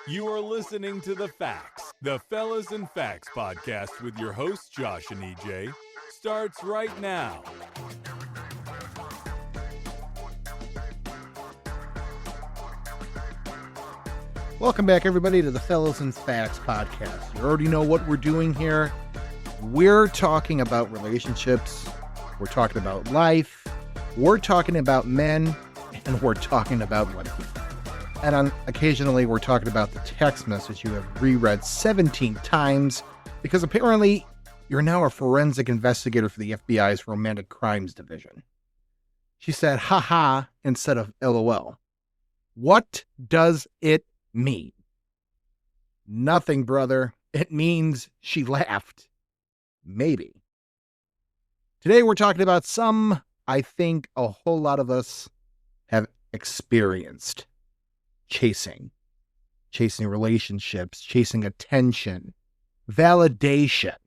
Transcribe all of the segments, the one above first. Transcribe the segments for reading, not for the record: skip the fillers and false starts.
You are listening to The Facts, the Fellas and Facts podcast with your hosts, Josh and EJ. Starts right now. Welcome back, everybody, to the Fellas and Facts podcast. You already know what we're doing here. We're talking about relationships. We're talking about life. We're talking about men. And we're talking about women. And occasionally, we're talking about the text message you have reread 17 times because apparently you're now a forensic investigator for the FBI's Romantic Crimes Division. She said, haha, instead of LOL. What does it mean? Nothing, brother. It means she laughed. Maybe. Today we're talking about I think a whole lot of us have experienced. Chasing relationships, chasing attention, validation.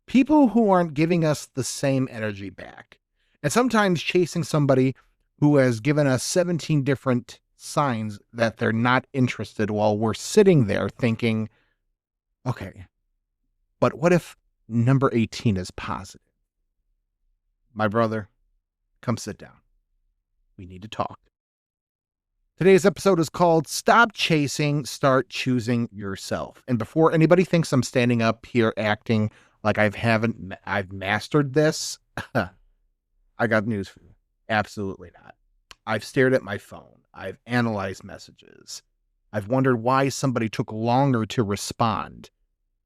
People who aren't giving us the same energy back. And sometimes chasing somebody who has given us 17 different signs that they're not interested while we're sitting there thinking, okay, but what if number 18 is positive? My brother, come sit down. We need to talk. Today's episode is called Stop Chasing, Start Choosing Yourself. And before anybody thinks I'm standing up here acting like I've mastered this, I got news for you. Absolutely not. I've stared at my phone. I've analyzed messages. I've wondered why somebody took longer to respond.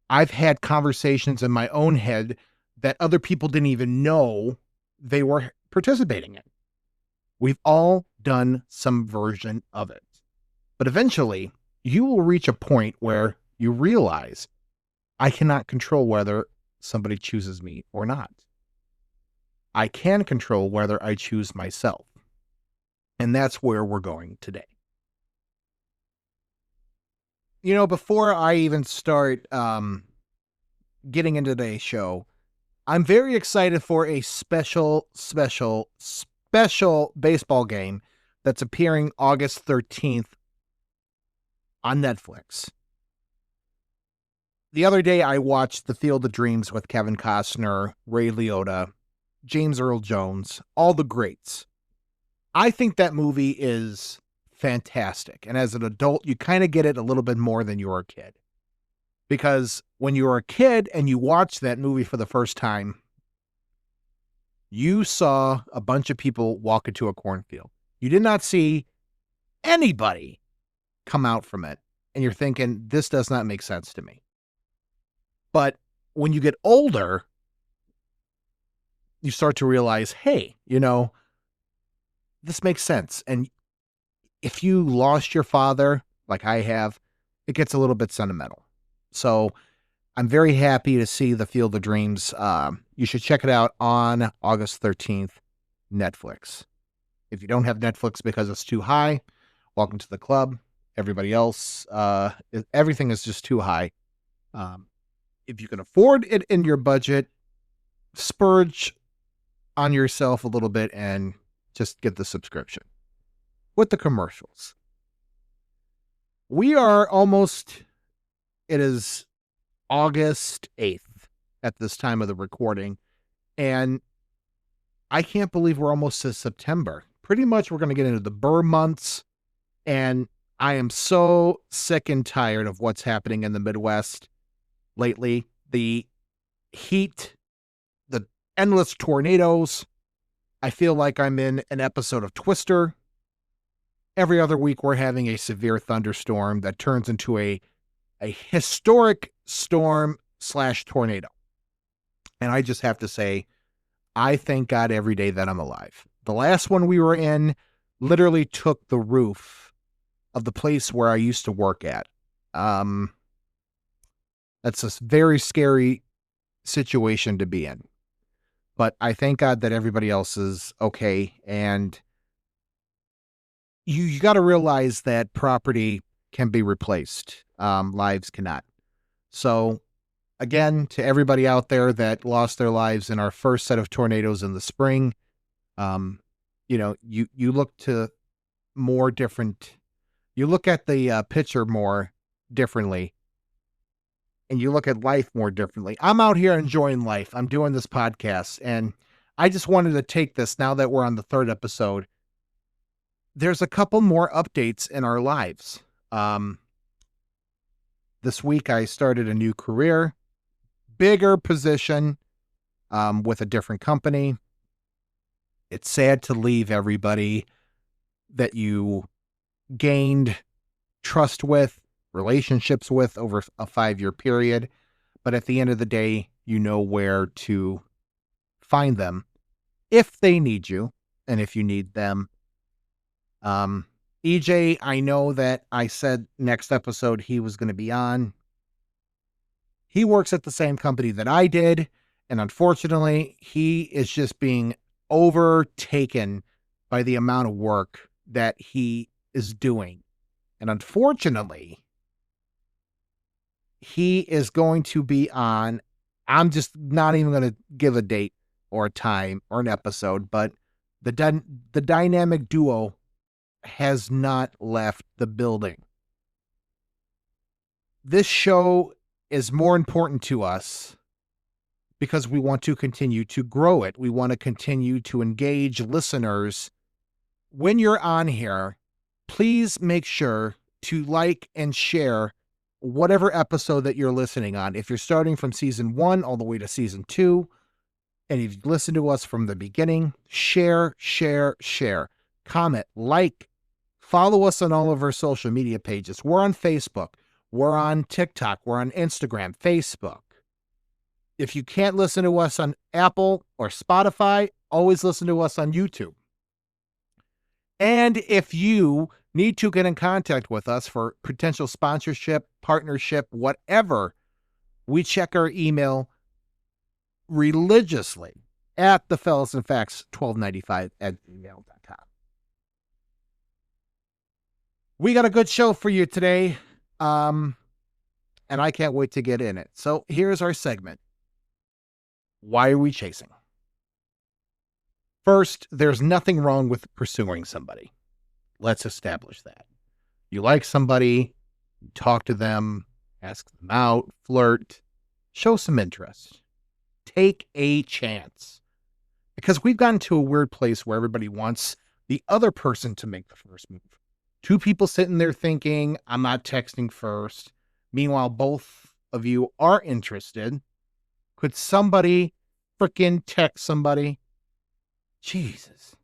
I've had conversations in my own head that other people didn't even know they were participating in. We've all done some version of it. But eventually, you will reach a point where you realize I cannot control whether somebody chooses me or not. I can control whether I choose myself. And that's where we're going today. You know, before I even start getting into today's show, I'm very excited for a special baseball game that's appearing August 13th on Netflix. The other day, I watched The Field of Dreams with Kevin Costner, Ray Liotta, James Earl Jones, all the greats. I think that movie is fantastic. And as an adult, you kind of get it a little bit more than you were a kid. Because when you were a kid and you watched that movie for the first time, you saw a bunch of people walk into a cornfield. You did not see anybody come out from it. And you're thinking, this does not make sense to me. But when you get older, you start to realize, hey, this makes sense. And if you lost your father, like I have, it gets a little bit sentimental. So I'm very happy to see The Field of Dreams. You should check it out on August 13th, Netflix. If you don't have Netflix because it's too high, welcome to the club. Everybody else, everything is just too high. If you can afford it in your budget, splurge on yourself a little bit and just get the subscription with the commercials. It is August 8th at this time of the recording, and I can't believe we're almost to September. Pretty much we're going to get into the Burr months, and I am so sick and tired of what's happening in the Midwest lately. The heat, the endless tornadoes. I feel like I'm in an episode of Twister. Every other week we're having a severe thunderstorm that turns into a historic storm / tornado. And I just have to say, I thank God every day that I'm alive. The last one we were in literally took the roof of the place where I used to work at. That's a very scary situation to be in. But I thank God that everybody else is okay. And you got to realize that property can be replaced. Lives cannot. So again, to everybody out there that lost their lives in our first set of tornadoes in the spring, you look to more different, you look at the picture more differently and you look at life more differently. I'm out here enjoying life. I'm doing this podcast, and I just wanted to take this now that we're on the third episode. There's a couple more updates in our lives. This week I started a new career, bigger position, with a different company. It's sad to leave everybody that you gained trust with, relationships with over a 5-year period. But at the end of the day, you know where to find them if they need you and if you need them. EJ, I know that I said next episode he was going to be on. He works at the same company that I did. And unfortunately, he is just being overtaken by the amount of work that he is doing. And unfortunately, he is going to be on. I'm just not even going to give a date or a time or an episode, but the dynamic duo has not left the building. This show is more important to us because we want to continue to grow it. We want to continue to engage listeners. When you're on here, please make sure to like and share whatever episode that you're listening on. If you're starting from season 1 all the way to season 2, and you've listened to us from the beginning, share, comment, like, follow us on all of our social media pages. We're on Facebook. We're on TikTok. We're on Instagram, Facebook. If you can't listen to us on Apple or Spotify, always listen to us on YouTube. And if you need to get in contact with us for potential sponsorship, partnership, whatever, we check our email religiously at thefellasandfacts1295@gmail.com. We got a good show for you today, and I can't wait to get in it. So here's our segment. Why are we chasing? First, there's nothing wrong with pursuing somebody. Let's establish that. You like somebody, you talk to them, ask them out, flirt, show some interest. Take a chance. Because we've gotten to a weird place where everybody wants the other person to make the first move. 2 people sitting there thinking, I'm not texting first. Meanwhile, both of you are interested. Could somebody freaking text somebody? Jesus.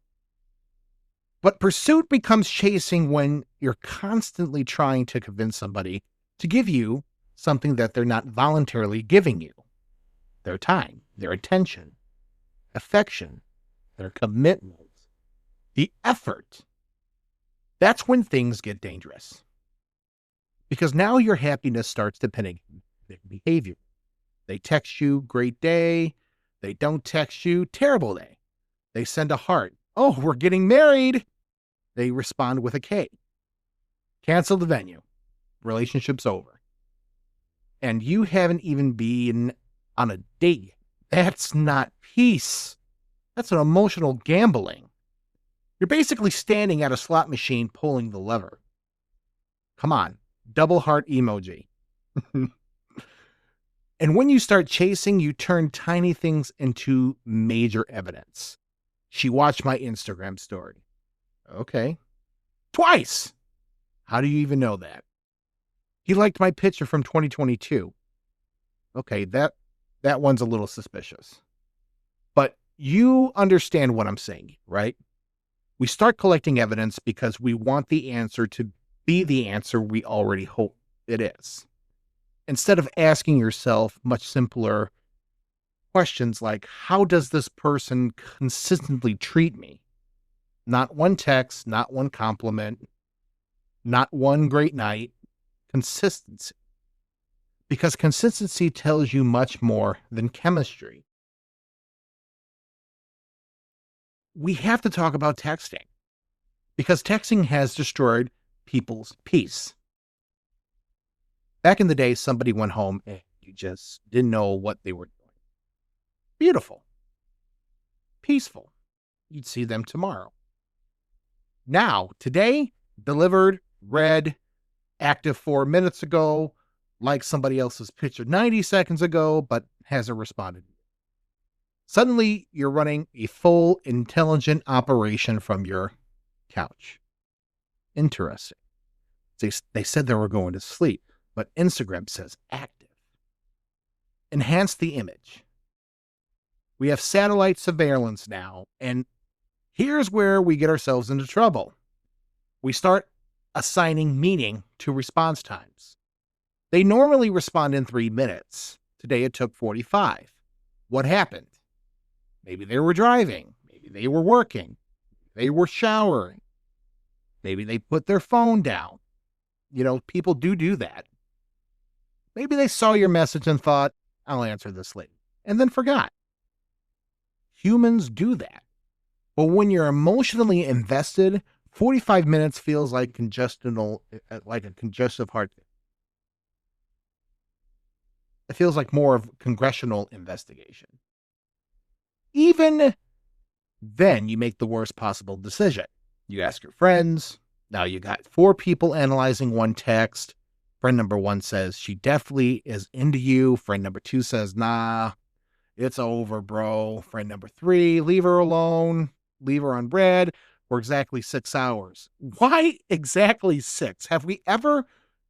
But pursuit becomes chasing when you're constantly trying to convince somebody to give you something that they're not voluntarily giving you. Their time, their attention, affection, their commitment, the effort. That's when things get dangerous. Because now your happiness starts depending on their behavior. They text you, great day. They don't text you, terrible day. They send a heart. Oh, we're getting married. They respond with a K. Cancel the venue. Relationship's over. And you haven't even been on a date yet. That's not peace. That's an emotional gambling. You're basically standing at a slot machine pulling the lever. Come on, double heart emoji. And when you start chasing, you turn tiny things into major evidence. She watched my Instagram story. Okay. Twice. How do you even know that? He liked my picture from 2022. Okay, that one's a little suspicious. But you understand what I'm saying, right? We start collecting evidence because we want the answer to be the answer we already hope it is. Instead of asking yourself much simpler questions like, how does this person consistently treat me? Not one text, not one compliment, not one great night. Consistency. Because consistency tells you much more than chemistry. We have to talk about texting. Because texting has destroyed people's peace. Back in the day, somebody went home and you just didn't know what they were doing. Beautiful. Peaceful. You'd see them tomorrow. Now, today, delivered, read, active 4 minutes ago, liked somebody else's picture 90 seconds ago, but hasn't responded. Suddenly, you're running a full intelligent operation from your couch. Interesting. They said they were going to sleep, but Instagram says active. Enhance the image. We have satellite surveillance now, and here's where we get ourselves into trouble. We start assigning meaning to response times. They normally respond in 3 minutes. Today it took 45. What happened? Maybe they were driving. Maybe they were working. They were showering. Maybe they put their phone down. People do that. Maybe they saw your message and thought, I'll answer this later, and then forgot. Humans do that. But when you're emotionally invested, 45 minutes feels like a congestive heart. It feels like more of congressional investigation. Even then, you make the worst possible decision. You ask your friends. Now you got 4 people analyzing one text. Friend number 1 says she definitely is into you. Friend number 2 says, nah, it's over, bro. Friend number 3, leave her alone. Leave her on red for exactly 6 hours. Why exactly 6? Have we ever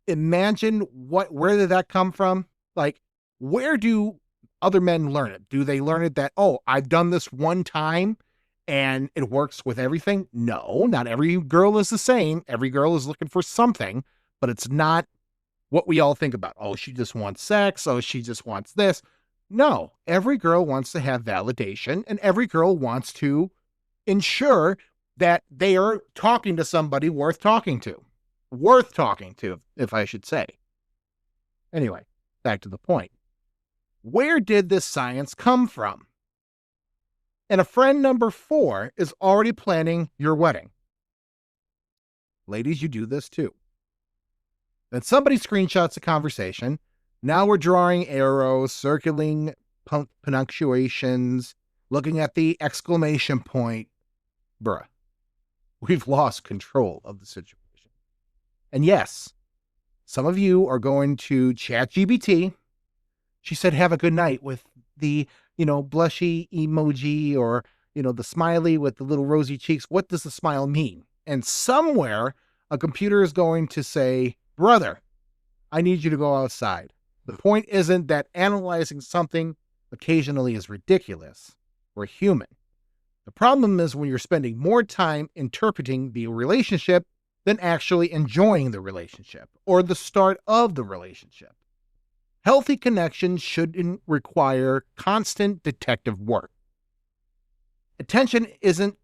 imagined where did that come from? Like, where do other men learn it? Do they learn it that, I've done this one time and it works with everything? No, not every girl is the same. Every girl is looking for something, but it's not what we all think about. Oh, she just wants sex. Oh, she just wants this. No, every girl wants to have validation, and every girl wants to ensure that they are talking to somebody worth talking to. Worth talking to, if I should say. Anyway, back to the point. Where did this science come from? And a friend number 4 is already planning your wedding. Ladies, you do this too. Then somebody screenshots a conversation. Now we're drawing arrows, circling punctuations, looking at the exclamation point. Bruh, we've lost control of the situation. And yes, some of you are going to ChatGPT. She said, have a good night with the, blushy emoji or, the smiley with the little rosy cheeks. What does the smile mean? And somewhere a computer is going to say, brother, I need you to go outside. The point isn't that analyzing something occasionally is ridiculous. We're human. The problem is when you're spending more time interpreting the relationship than actually enjoying the relationship or the start of the relationship. Healthy connections shouldn't require constant detective work. Attention isn't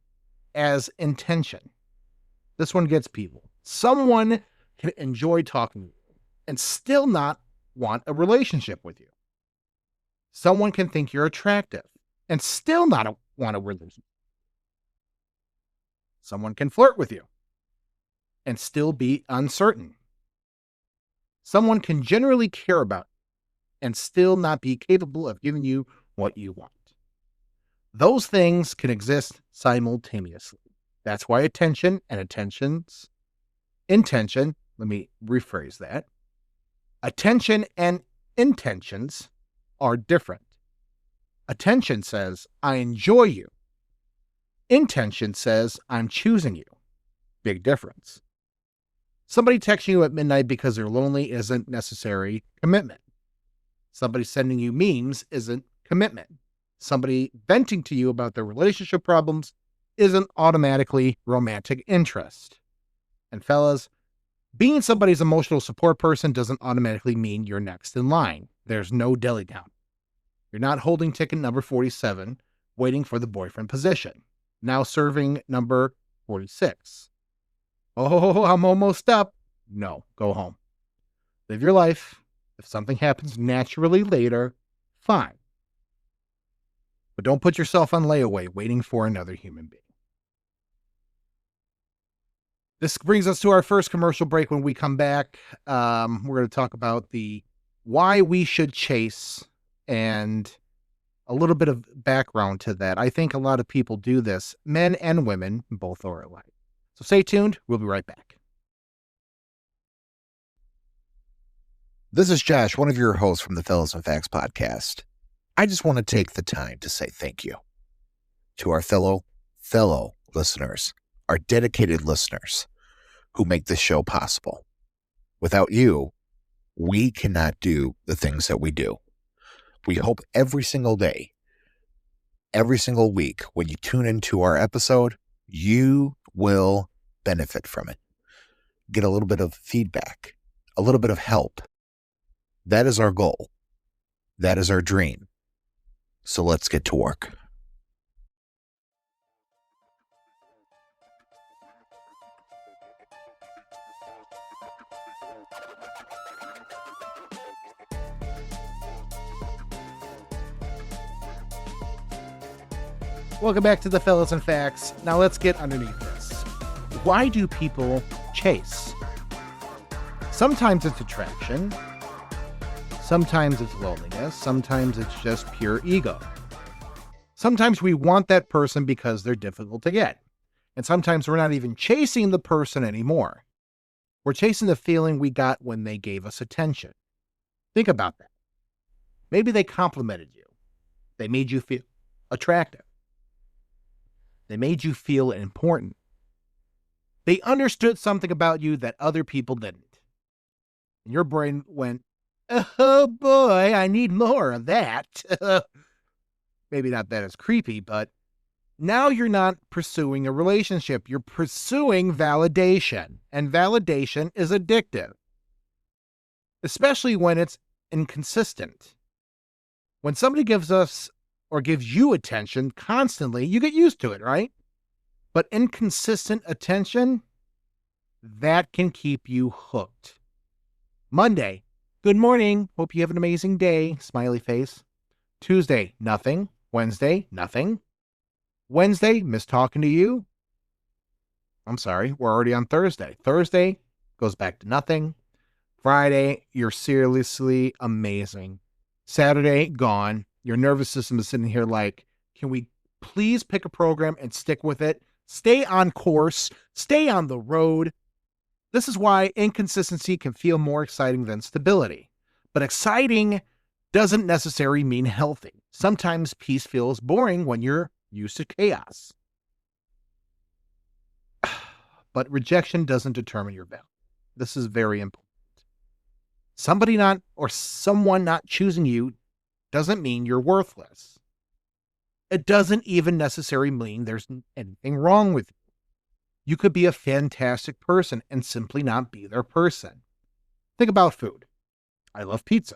as intention. This one gets people. Someone can enjoy talking to you and still not want a relationship with you. Someone can think you're attractive and still not want a relationship. Someone can flirt with you and still be uncertain. Someone can generally care about and still not be capable of giving you what you want. Those things can exist simultaneously. That's why attention and intention, let me rephrase that. Attention and intentions are different. Attention says, I enjoy you. Intention says, I'm choosing you. Big difference. Somebody texting you at midnight because they're lonely isn't necessary commitment. Somebody sending you memes isn't commitment. Somebody venting to you about their relationship problems isn't automatically romantic interest. And fellas, being somebody's emotional support person doesn't automatically mean you're next in line. There's no deli count. You're not holding ticket number 47, waiting for the boyfriend position. Now serving number 46. Oh, I'm almost up. No, go home. Live your life. If something happens naturally later, fine. But don't put yourself on layaway waiting for another human being. This brings us to our first commercial break. When we come back, we're going to talk about why we should chase and a little bit of background to that. I think a lot of people do this, men and women, both are alike. So stay tuned. We'll be right back. This is Josh, one of your hosts from the Fellas and Facts podcast. I just want to take the time to say thank you to our fellow listeners, our dedicated listeners who make this show possible. Without you, we cannot do the things that we do. We hope every single day, every single week, when you tune into our episode, you will benefit from it. Get a little bit of feedback, a little bit of help. That is our goal. That is our dream. So let's get to work. Welcome back to the Fellas and Facts. Now let's get underneath this. Why do people chase? Sometimes it's attraction. Sometimes it's loneliness. Sometimes it's just pure ego. Sometimes we want that person because they're difficult to get. And sometimes we're not even chasing the person anymore. We're chasing the feeling we got when they gave us attention. Think about that. Maybe they complimented you. They made you feel attractive. They made you feel important. They understood something about you that other people didn't. And your brain went, oh boy, I need more of that. Maybe not that as creepy, but now you're not pursuing a relationship. You're pursuing validation. And validation is addictive. Especially when it's inconsistent. When somebody gives us or gives you attention constantly, you get used to it, right? But inconsistent attention, that can keep you hooked. Monday, good morning. Hope you have an amazing day. Smiley face. Tuesday, nothing. Wednesday, nothing. Wednesday, miss talking to you. I'm sorry, we're already on Thursday. Thursday goes back to nothing. Friday, you're seriously amazing. Saturday, gone. Your nervous system is sitting here like, can we please pick a program and stick with it? Stay on course. Stay on the road. This is why inconsistency can feel more exciting than stability. But exciting doesn't necessarily mean healthy. Sometimes peace feels boring when you're used to chaos. But rejection doesn't determine your value. This is very important. Someone not choosing you doesn't mean you're worthless. It doesn't even necessarily mean there's anything wrong with you. You could be a fantastic person and simply not be their person. Think about food. I love pizza.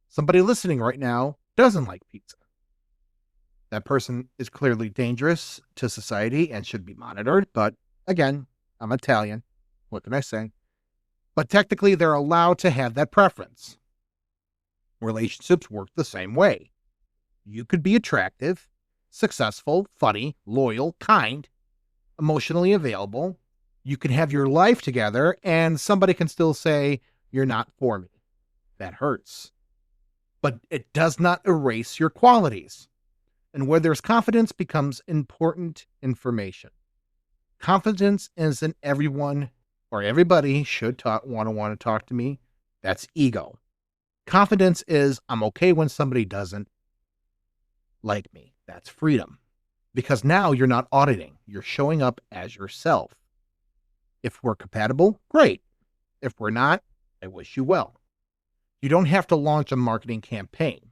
Somebody listening right now doesn't like pizza. That person is clearly dangerous to society and should be monitored. But again, I'm Italian. What can I say? But technically, they're allowed to have that preference. Relationships work the same way. You could be attractive, successful, funny, loyal, kind, emotionally available. You can have your life together and somebody can still say, you're not for me. That hurts. But it does not erase your qualities. And where there's confidence becomes important information. Confidence isn't everyone or everybody should want to talk to me. That's ego. Confidence is I'm okay when somebody doesn't like me. That's freedom. Because now you're not auditing. You're showing up as yourself. If we're compatible, great. If we're not, I wish you well. You don't have to launch a marketing campaign.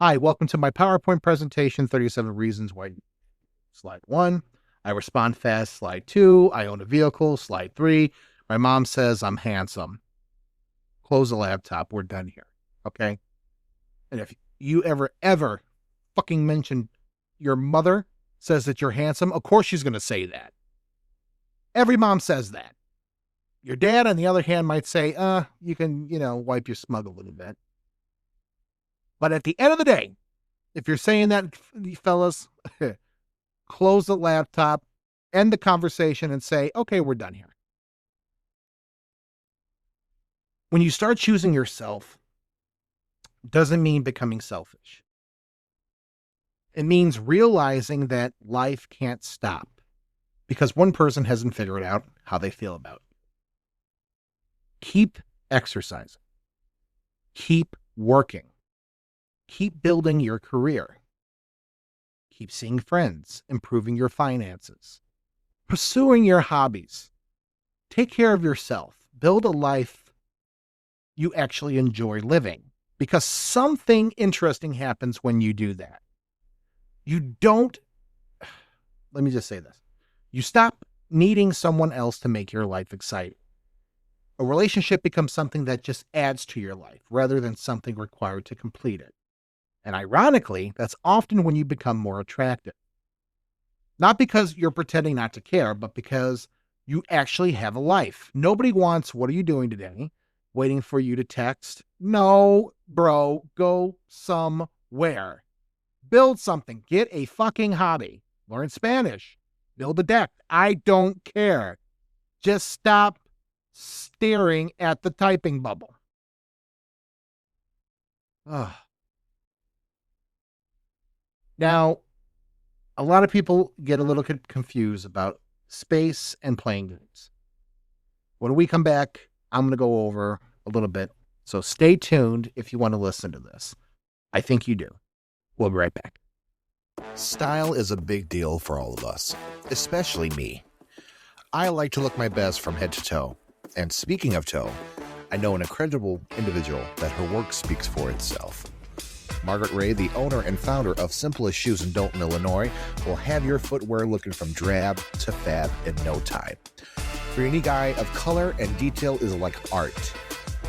Hi, welcome to my PowerPoint presentation, 37 Reasons Why. Slide 1. I respond fast. Slide 2. I own a vehicle. Slide 3. My mom says I'm handsome. Close the laptop. We're done here. Okay? And if you ever fucking mention your mother says that you're handsome, of course she's going to say that. Every mom says that. Your dad, on the other hand, might say, you can, wipe your smug a little bit. But at the end of the day, if you're saying that, fellas, close the laptop, end the conversation, and say, okay, we're done here. When you start choosing yourself, doesn't mean becoming selfish. It means realizing that life can't stop because one person hasn't figured out how they feel about it. Keep exercising. Keep working. Keep building your career. Keep seeing friends, improving your finances, pursuing your hobbies. Take care of yourself. Build a life you actually enjoy living, because something interesting happens when you do that. Let me just say this. You stop needing someone else to make your life exciting. A relationship becomes something that just adds to your life rather than something required to complete it. And ironically, that's often when you become more attractive. Not because you're pretending not to care, but because you actually have a life. Nobody wants, "What are you doing today?" waiting for you to text. No, bro, go somewhere. Build something. Get a fucking hobby. Learn Spanish. Build a deck. I don't care. Just stop staring at the typing bubble. Ugh. Now, a lot of people get a little confused about space and playing games. When we come back, I'm going to go over a little bit. So stay tuned if you want to listen to this. I think you do. We'll be right back. Style is a big deal for all of us, especially me. I like to look my best from head to toe. And speaking of toe, I know an incredible individual that her work speaks for itself. Margaret Ray, the owner and founder of Simplest Shoes in Dalton, Illinois, will have your footwear looking from drab to fab in no time. Her unique eye of color and detail is like art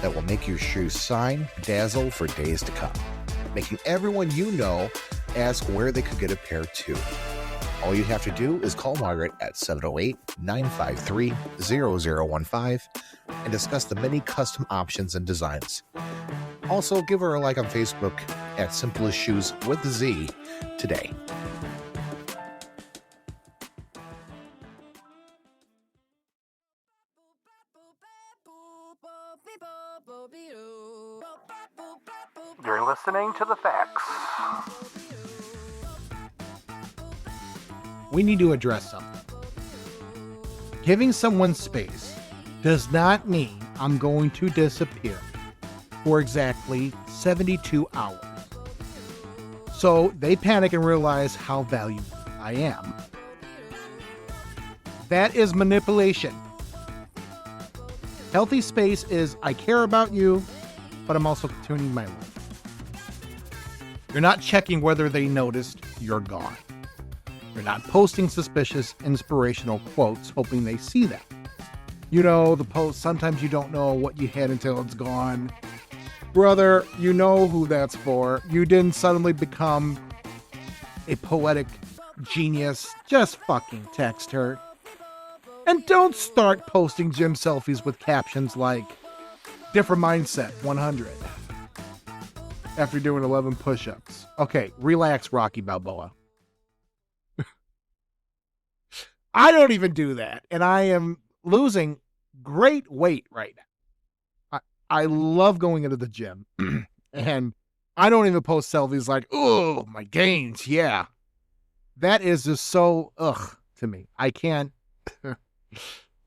that will make your shoes shine, dazzle for days to come, making everyone you know ask where they could get a pair too. All you have to do is call Margaret at 708-953-0015 and discuss the many custom options and designs. Also, give her a like on Facebook at Simplest Shoes with the Z today. You're listening to The Facts. We need to address something. Giving someone space does not mean I'm going to disappear for exactly 72 hours. So they panic and realize how valuable I am. That is manipulation. Healthy space is, I care about you, but I'm also continuing my life. You're not checking whether they noticed you're gone. You're not posting suspicious, inspirational quotes hoping they see that. You know, the post, sometimes you don't know what you had until it's gone. Brother, you know who that's for. You didn't suddenly become a poetic genius. Just fucking text her. And don't start posting gym selfies with captions like, "Different mindset, 100. After doing 11 push-ups. Okay, relax, Rocky Balboa. I don't even do that. And I am losing great weight right now. I love going into the gym. And I don't even post selfies like, "Oh, my gains, yeah." That is just so, to me. I can't,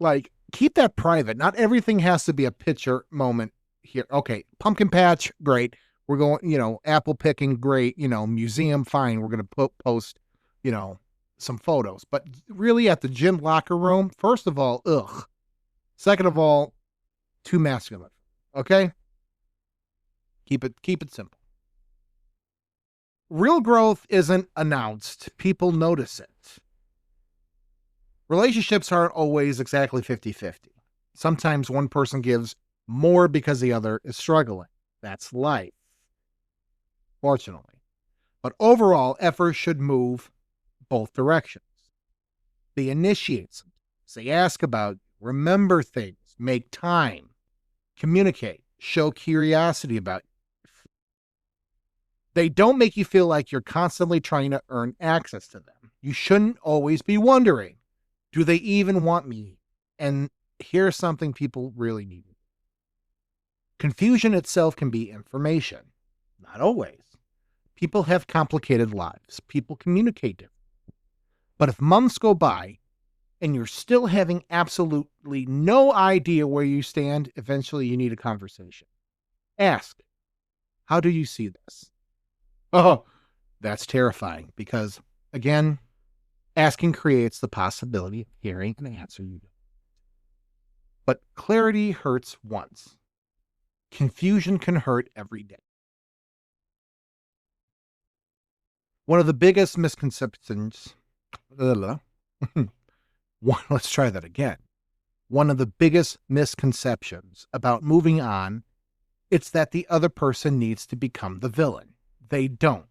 like, keep that private. Not everything has to be a picture moment here. Okay, pumpkin patch, great. We're going, apple picking, great. Museum, fine. We're going to post, some photos. But really at the gym locker room, first of all, Second of all, too masculine. Okay? Keep it simple. Real growth isn't announced. People notice it. Relationships aren't always exactly 50-50. Sometimes one person gives more because the other is struggling. That's life. Fortunately. But overall, effort should move both directions. They initiate something. They ask about, remember things, make time, communicate, show curiosity about you. They don't make you feel like you're constantly trying to earn access to them. You shouldn't always be wondering, do they even want me? And here's something people really need. Confusion itself can be information. Not always. People have complicated lives. People communicate differently. But if months go by and you're still having absolutely no idea where you stand, eventually you need a conversation. Ask, How do you see this? Oh, that's terrifying because, again, asking creates the possibility of hearing an answer you don't. But clarity hurts once. Confusion can hurt every day. One of the biggest misconceptions, let's try that again. One of the biggest misconceptions about moving on, it's that the other person needs to become the villain. They don't.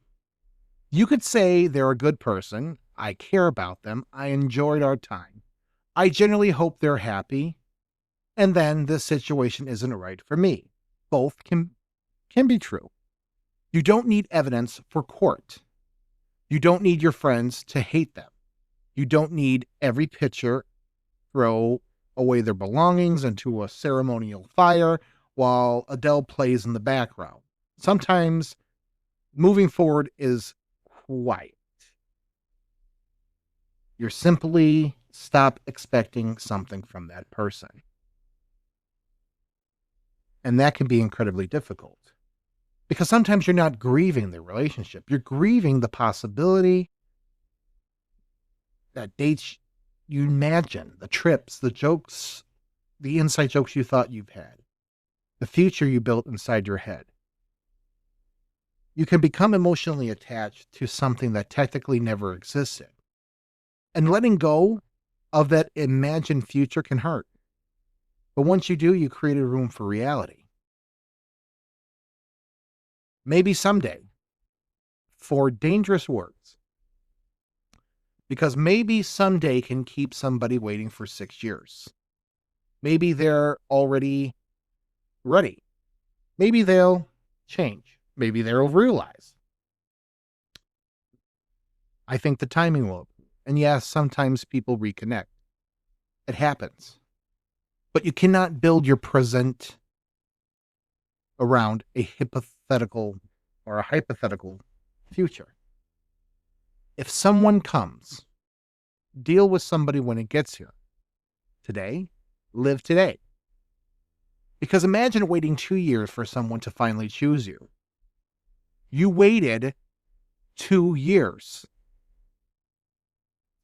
You could say they're a good person. I care about them. I enjoyed our time. I generally hope they're happy. And then this situation isn't right for me. Both can be true. You don't need evidence for court. You don't need your friends to hate them. You don't need every picture throw away their belongings into a ceremonial fire while Adele plays in the background. Sometimes moving forward is quiet. You're simply stop expecting something from that person. And that can be incredibly difficult because sometimes you're not grieving the relationship. You're grieving the possibility that dates you imagine, the trips, the jokes, the inside jokes you thought you've had, the future you built inside your head. You can become emotionally attached to something that technically never existed. And letting go of that imagined future can hurt. But once you do, you create a room for reality. Maybe someday, for dangerous words, because maybe someday can keep somebody waiting for 6 years. Maybe they're already ready. Maybe they'll change. Maybe they'll realize. I think the timing will. And yes, sometimes people reconnect. It happens. But you cannot build your present around a hypothetical future. If someone comes, deal with somebody when it gets here. Today, live today. Because imagine waiting 2 years for someone to finally choose you. You waited 2 years.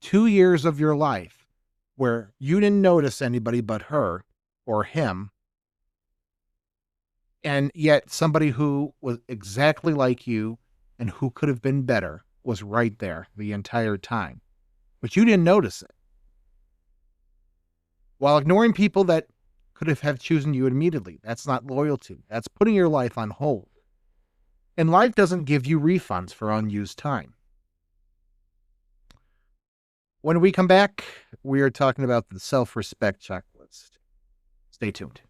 2 years of your life where you didn't notice anybody but her or him. And yet somebody who was exactly like you and who could have been better was right there the entire time. But you didn't notice it. While ignoring people that could have chosen you immediately. That's not loyalty. That's putting your life on hold. And life doesn't give you refunds for unused time. When we come back, we are talking about the self-respect checklist. Stay tuned.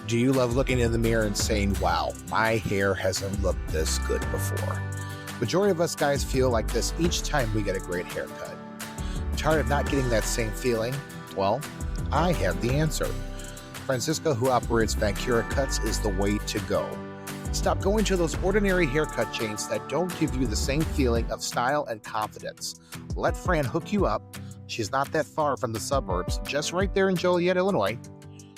Do you love looking in the mirror and saying, wow, my hair hasn't looked this good before? Majority of us guys feel like this each time we get a great haircut. Tired of not getting that same feeling? Well, I have the answer. Francisco, who operates Vancura Cuts, is the way to go. Stop going to those ordinary haircut chains that don't give you the same feeling of style and confidence. Let Fran hook you up. She's not that far from the suburbs, just right there in Joliet, Illinois.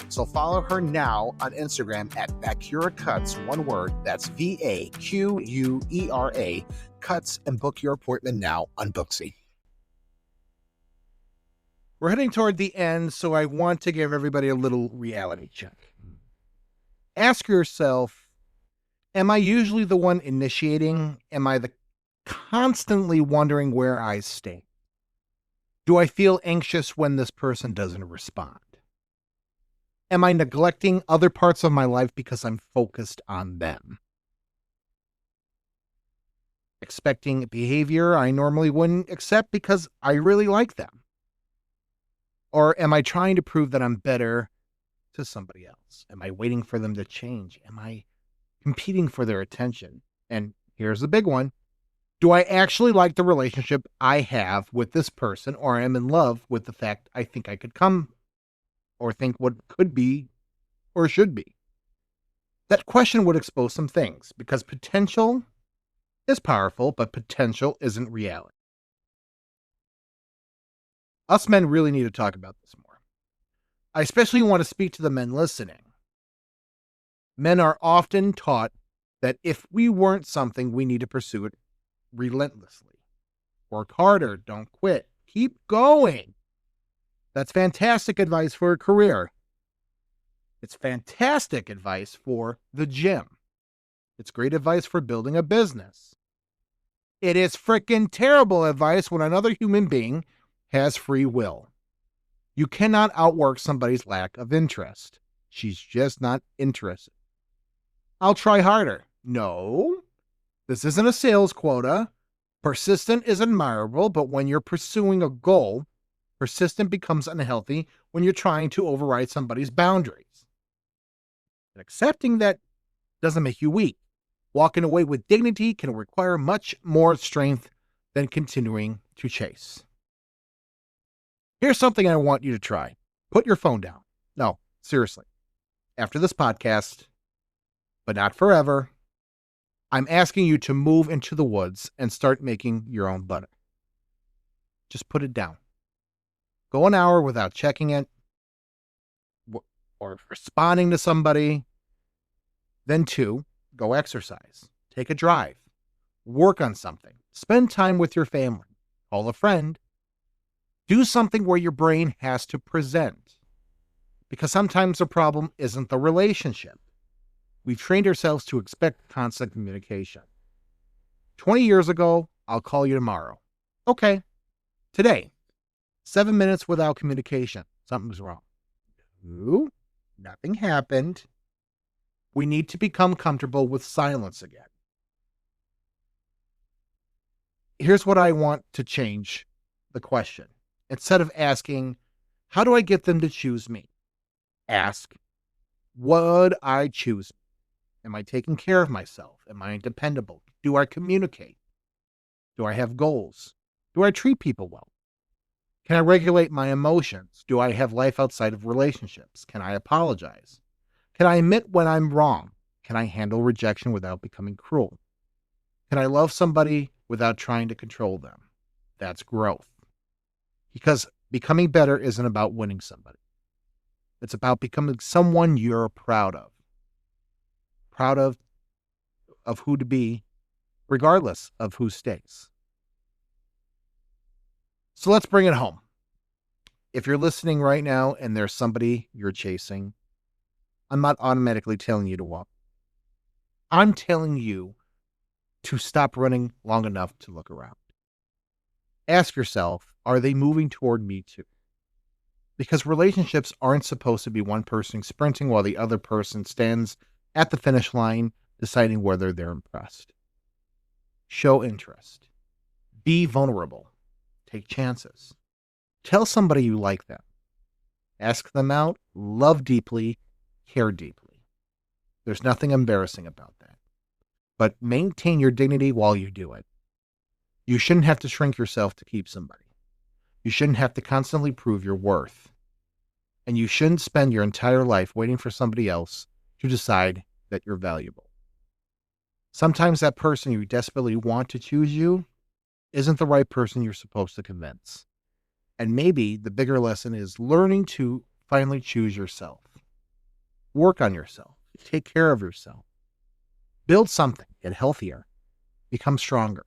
So follow her now on Instagram at Vancura Cuts, one word, that's VAQUERA, Cuts, and book your appointment now on Booksy. We're heading toward the end, so I want to give everybody a little reality check. Ask yourself, am I usually the one initiating? Am I the constantly wondering where I stand? Do I feel anxious when this person doesn't respond? Am I neglecting other parts of my life because I'm focused on them? Expecting behavior I normally wouldn't accept because I really like them? Or am I trying to prove that I'm better to somebody else? Am I waiting for them to change? Am I competing for their attention? And here's the big one. Do I actually like the relationship I have with this person, or am in love with the fact I think I could come or think what could be or should be? That question would expose some things because potential is powerful, but potential isn't reality. Us men really need to talk about this more. I especially want to speak to the men listening. Men are often taught that if we weren't something, we need to pursue it relentlessly. Work harder, don't quit, keep going. That's fantastic advice for a career. It's fantastic advice for the gym. It's great advice for building a business. It is freaking terrible advice when another human being has free will. You cannot outwork somebody's lack of interest. She's just not interested. I'll try harder. No, this isn't a sales quota. Persistent is admirable, but when you're pursuing a goal, persistent becomes unhealthy when you're trying to override somebody's boundaries. And accepting that doesn't make you weak. Walking away with dignity can require much more strength than continuing to chase. Here's something I want you to try. Put your phone down. No, seriously. After this podcast, but not forever, I'm asking you to move into the woods and start making your own butter. Just put it down. Go an hour without checking it or responding to somebody. Then 2, go exercise. Take a drive. Work on something. Spend time with your family. Call a friend. Do something where your brain has to present. Because sometimes the problem isn't the relationship. We've trained ourselves to expect constant communication. 20 years ago, I'll call you tomorrow. Okay. Today, 7 minutes without communication. Something's wrong. No, nothing happened. We need to become comfortable with silence again. Here's what I want to change the question. Instead of asking, how do I get them to choose me? Ask, would I choose? Am I taking care of myself? Am I dependable? Do I communicate? Do I have goals? Do I treat people well? Can I regulate my emotions? Do I have life outside of relationships? Can I apologize? Can I admit when I'm wrong? Can I handle rejection without becoming cruel? Can I love somebody without trying to control them? That's growth. Because becoming better isn't about winning somebody. It's about becoming someone you're proud of. Proud of who to be, regardless of who stays. So let's bring it home. If you're listening right now and there's somebody you're chasing, I'm not automatically telling you to walk. I'm telling you to stop running long enough to look around. Ask yourself, are they moving toward me too? Because relationships aren't supposed to be one person sprinting while the other person stands at the finish line deciding whether they're impressed. Show interest. Be vulnerable. Take chances. Tell somebody you like them. Ask them out. Love deeply. Care deeply. There's nothing embarrassing about that. But maintain your dignity while you do it. You shouldn't have to shrink yourself to keep somebody. You shouldn't have to constantly prove your worth. And you shouldn't spend your entire life waiting for somebody else to decide that you're valuable. Sometimes that person you desperately want to choose you isn't the right person you're supposed to convince. And maybe the bigger lesson is learning to finally choose yourself. Work on yourself. Take care of yourself. Build something. Get healthier. Become stronger.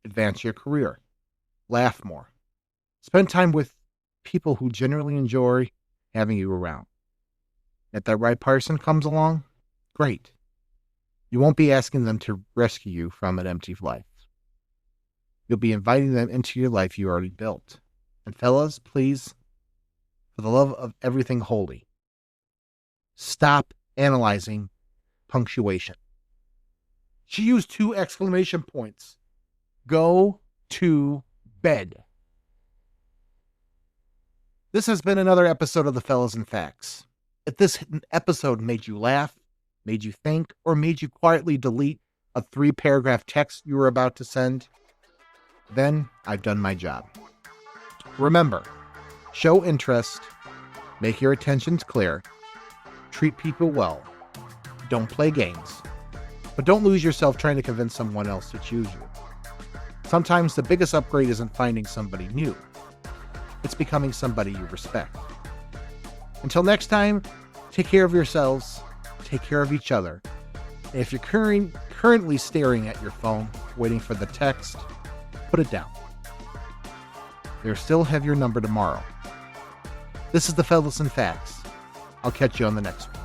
Advance your career. Laugh more. Spend time with people who genuinely enjoy having you around. If that right person comes along, great. You won't be asking them to rescue you from an empty life. You'll be inviting them into your life you already built. And fellas, please, for the love of everything holy, stop analyzing punctuation. She used 2 exclamation points. Go to bed. This has been another episode of the Fellas and Facts. If this episode made you laugh, made you think, or made you quietly delete a 3-paragraph text you were about to send, then I've done my job. Remember, show interest, make your intentions clear, treat people well, don't play games, but don't lose yourself trying to convince someone else to choose you. Sometimes the biggest upgrade isn't finding somebody new. It's becoming somebody you respect. Until next time, take care of yourselves, take care of each other. And if you're currently staring at your phone, waiting for the text, put it down. They'll still have your number tomorrow. This is the Fellas and Facts. I'll catch you on the next one.